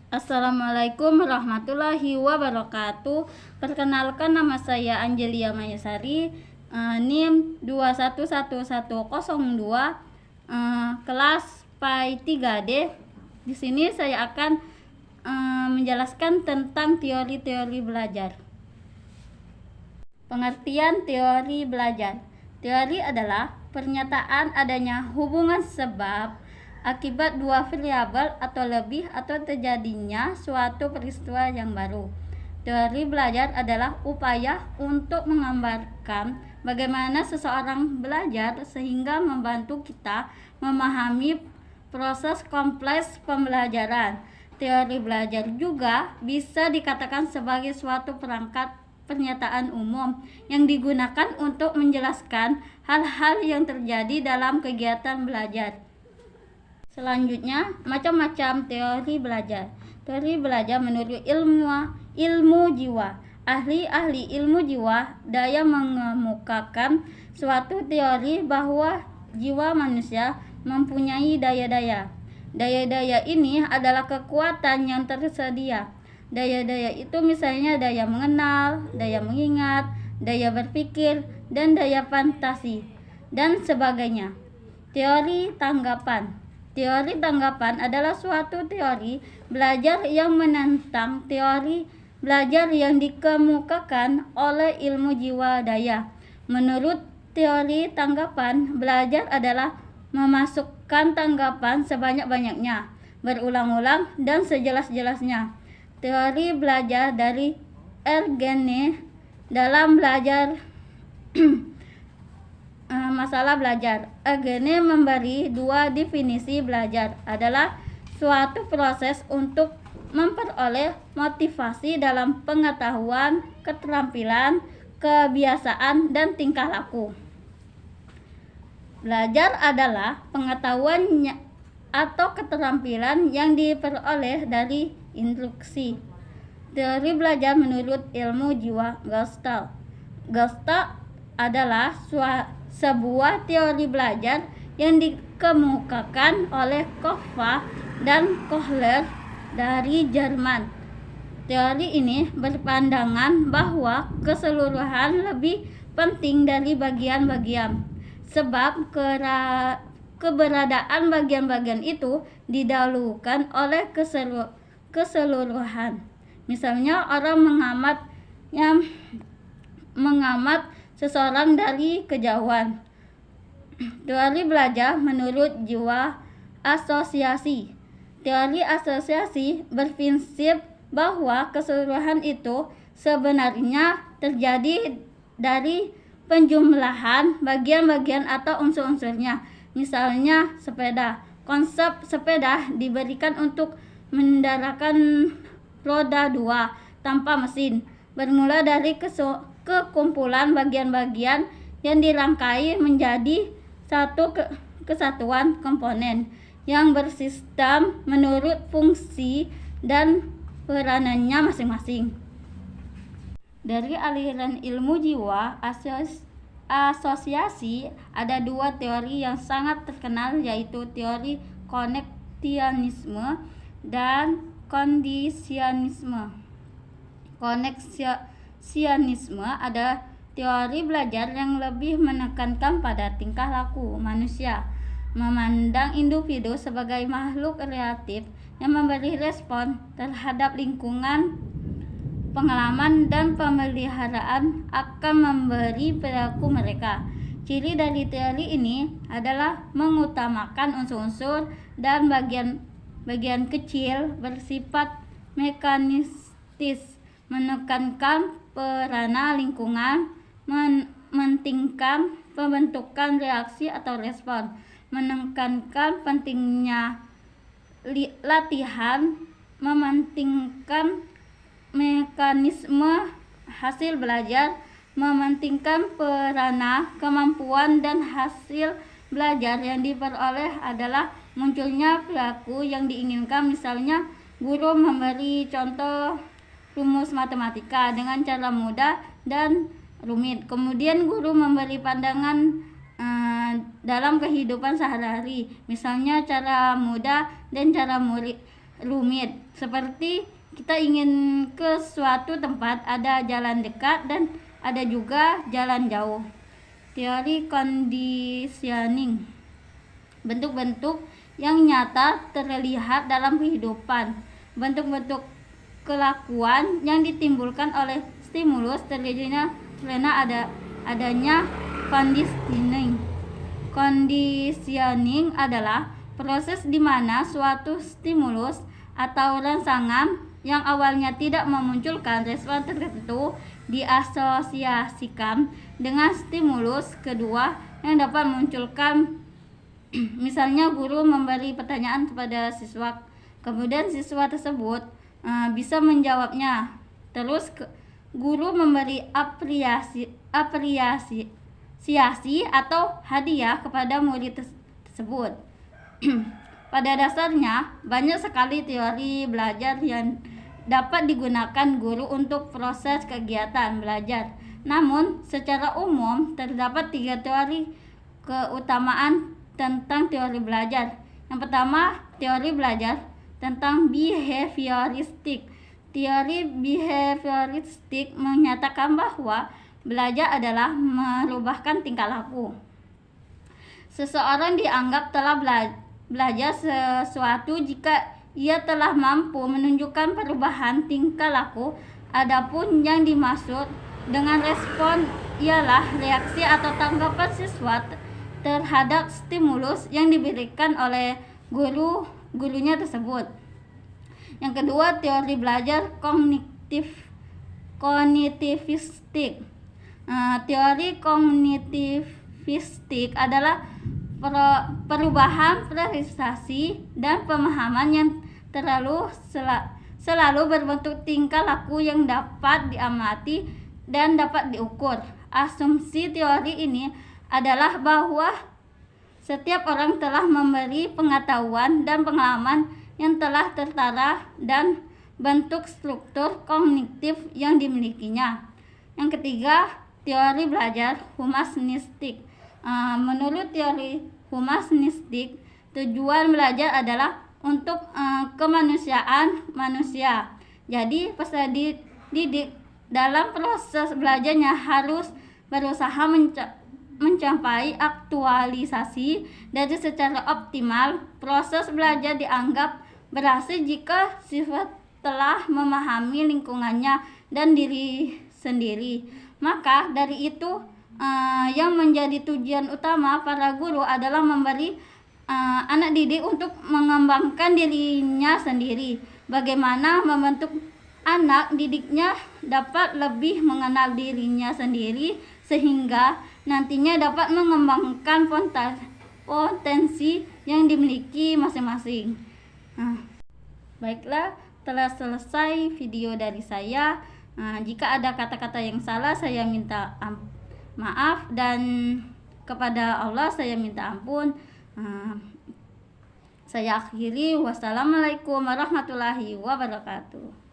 Assalamualaikum warahmatullahi wabarakatuh. Perkenalkan, nama saya Angelia Mayasari, NIM 211102, kelas PAI 3D. Di sini saya akan menjelaskan tentang teori-teori belajar. Pengertian teori belajar. Teori adalah pernyataan adanya hubungan sebab akibat dua variabel atau lebih atau terjadinya suatu peristiwa yang baru. Teori belajar adalah upaya untuk menggambarkan bagaimana seseorang belajar sehingga membantu kita memahami proses kompleks pembelajaran. Teori belajar juga bisa dikatakan sebagai suatu perangkat pernyataan umum yang digunakan untuk menjelaskan hal-hal yang terjadi dalam kegiatan belajar. Selanjutnya, macam-macam teori belajar. Teori belajar menurut ilmu jiwa. Ahli-ahli ilmu jiwa daya mengemukakan suatu teori bahwa jiwa manusia mempunyai daya-daya. Daya-daya ini adalah kekuatan yang tersedia. Daya-daya itu misalnya daya mengenal, daya mengingat, daya berpikir, dan daya fantasi, dan sebagainya. Teori tanggapan. Teori tanggapan adalah suatu teori belajar yang menentang teori belajar yang dikemukakan oleh ilmu jiwa daya. Menurut teori tanggapan, belajar adalah memasukkan tanggapan sebanyak-banyaknya, berulang-ulang, dan sejelas-jelasnya. Teori belajar dari Ergene dalam belajar masalah belajar. Ergene memberi dua definisi belajar adalah suatu proses untuk memperoleh motivasi dalam pengetahuan, keterampilan, kebiasaan, dan tingkah laku. Belajar adalah pengetahuan atau keterampilan yang diperoleh dari instruksi. Teori belajar menurut ilmu jiwa Gestalt. Gestalt adalah sebuah teori belajar yang dikemukakan oleh Koffa dan Kohler dari Jerman. Teori ini berpandangan bahwa keseluruhan lebih penting dari bagian-bagian, sebab keberadaan bagian-bagian itu didahulukan oleh keseluruhan. Misalnya orang mengamat seseorang dari kejauhan. Teori belajar menurut jiwa asosiasi. Teori asosiasi berprinsip bahwa keseluruhan itu sebenarnya terjadi dari penjumlahan bagian-bagian atau unsur-unsurnya. Misalnya sepeda. Konsep sepeda diberikan untuk mengendaраkan roda dua tanpa mesin, bermula dari kekumpulan bagian-bagian yang dirangkai menjadi satu kesatuan komponen yang bersistem menurut fungsi dan peranannya masing-masing. Dari aliran ilmu jiwa asosiasi ada dua teori yang sangat terkenal, yaitu teori koneksionisme dan kondisionisme. Koneksionisme ada teori belajar yang lebih menekankan pada tingkah laku manusia, memandang individu sebagai makhluk kreatif yang memberi respon terhadap lingkungan, pengalaman, dan pemeliharaan akan memberi perilaku mereka. Ciri dari teori ini adalah mengutamakan unsur-unsur dan bagian kecil bersifat mekanistis, menekankan peranan lingkungan, mementingkan pembentukan reaksi atau respon, menekankan pentingnya latihan, mementingkan mekanisme hasil belajar, mementingkan peranan, kemampuan, dan hasil belajar yang diperoleh adalah munculnya perilaku yang diinginkan. Misalnya, guru memberi contoh rumus matematika dengan cara mudah dan rumit. Kemudian guru memberi pandangan dalam kehidupan sehari-hari, misalnya cara mudah dan cara rumit. Seperti kita ingin ke suatu tempat, ada jalan dekat dan ada juga jalan jauh. Teori conditioning, bentuk-bentuk yang nyata terlihat dalam kehidupan, bentuk-bentuk kelakuan yang ditimbulkan oleh stimulus terjadinya karena adanya conditioning. Conditioning adalah proses di mana suatu stimulus atau rangsangan yang awalnya tidak memunculkan respon tertentu diasosiasikan dengan stimulus kedua yang dapat memunculkan. Misalnya guru memberi pertanyaan kepada siswa, kemudian siswa tersebut bisa menjawabnya. Terus guru memberi apresiasi atau hadiah kepada murid tersebut. Pada dasarnya banyak sekali teori belajar yang dapat digunakan guru untuk proses kegiatan belajar. Namun secara umum terdapat 3 teori keutamaan tentang teori belajar. Yang pertama, teori belajar tentang behavioristik. Teori behavioristik menyatakan bahwa belajar adalah merubahkan tingkah laku. Seseorang dianggap telah belajar sesuatu jika ia telah mampu menunjukkan perubahan tingkah laku. Adapun yang dimaksud dengan respon ialah reaksi atau tanggapan siswa terhadap stimulus yang diberikan oleh gurunya tersebut. Yang kedua, teori belajar kognitivistik. Teori kognitivistik adalah perubahan perilaku dan pemahaman yang selalu berbentuk tingkah laku yang dapat diamati dan dapat diukur. Asumsi teori ini adalah bahwa setiap orang telah memberi pengetahuan dan pengalaman yang telah tertara dan bentuk struktur kognitif yang dimilikinya. Yang ketiga, teori belajar humanistik. Menurut teori humanistik, tujuan belajar adalah untuk kemanusiaan manusia. Jadi peserta didik dalam proses belajarnya harus berusaha mencapai aktualisasi dari secara optimal. Proses belajar dianggap berhasil jika siswa telah memahami lingkungannya dan diri sendiri. Maka dari itu yang menjadi tujuan utama para guru adalah memberi anak didik untuk mengembangkan dirinya sendiri. Bagaimana membentuk anak didiknya dapat lebih mengenal dirinya sendiri sehingga nantinya dapat mengembangkan potensi yang dimiliki masing-masing. Baiklah, telah selesai video dari saya. Jika ada kata-kata yang salah, saya minta maaf, dan kepada Allah saya minta ampun. Saya akhiri. Wassalamualaikum warahmatullahi wabarakatuh.